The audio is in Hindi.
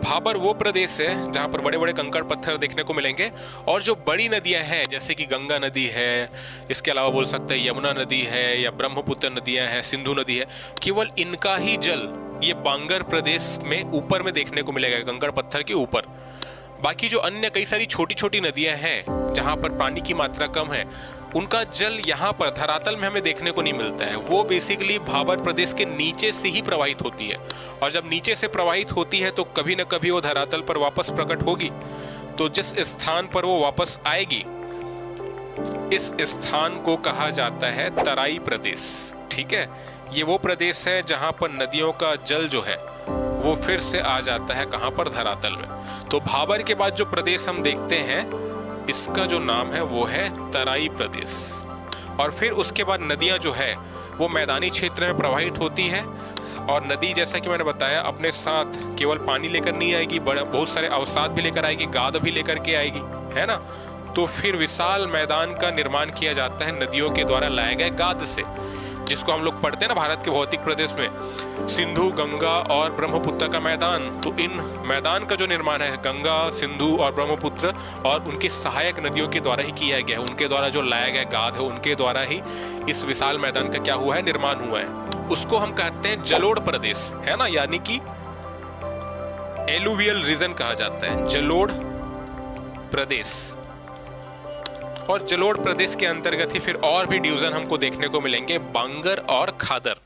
भाबर वो प्रदेश है जहाँ पर बड़े बड़े कंकड़ पत्थर देखने को मिलेंगे, और जो बड़ी नदियां हैं जैसे कि गंगा नदी है, इसके अलावा बोल सकते हैं यमुना नदी है या ब्रह्मपुत्र नदियां हैं, सिंधु नदी है, केवल इनका ही जल ये बांगर प्रदेश में ऊपर में देखने को मिलेगा, कंकड़ पत्थर के ऊपर। बाकी जो अन्य कई सारी छोटी छोटी नदियां हैं जहां पर पानी की मात्रा कम है, उनका जल यहाँ पर धरातल में हमें देखने को नहीं मिलता है। वो बेसिकली भाबर प्रदेश के नीचे से ही प्रवाहित होती है, और जब नीचे से प्रवाहित होती है तो कभी न कभी वो धरातल पर वापस प्रकट होगी। तो जिस स्थान पर वो वापस आएगी, इस स्थान को कहा जाता है तराई प्रदेश। ठीक है, ये वो प्रदेश है जहां पर नदियों का जल जो है वो फिर से आ जाता है, कहां पर, धरातल में। तो भाबर के बाद जो प्रदेश हम देखते हैं, इसका जो नाम है वो है तराई प्रदेश। और फिर उसके बाद नदियां जो है वो मैदानी क्षेत्र में प्रवाहित होती है, और नदी जैसा कि मैंने बताया अपने साथ केवल पानी लेकर नहीं आएगी, बहुत सारे अवसाद भी लेकर आएगी, गाद भी लेकर के आएगी, है ना। तो फिर विशाल मैदान का निर्माण किया जाता है नदियों के द्वारा लाए गए गाद से, जिसको हम लोग पढ़ते हैं ना भारत के भौतिक प्रदेश में सिंधु, गंगा और ब्रह्मपुत्र का मैदान। तो इन मैदान का जो निर्माण है गंगा, सिंधु और ब्रह्मपुत्र और उनकी सहायक नदियों के द्वारा ही किया गया है। उनके द्वारा जो लाया गया गाद है, उनके द्वारा ही इस विशाल मैदान का क्या हुआ है, निर्माण हुआ है। उसको हम कहते हैं जलोढ़ प्रदेश, है ना, यानी कि एलुवियल रीजन कहा जाता है, जलोढ़ प्रदेश। और जलोढ़ प्रदेश के अंतर्गत ही फिर और भी डिवीजन हमको देखने को मिलेंगे, बांगर और खादर।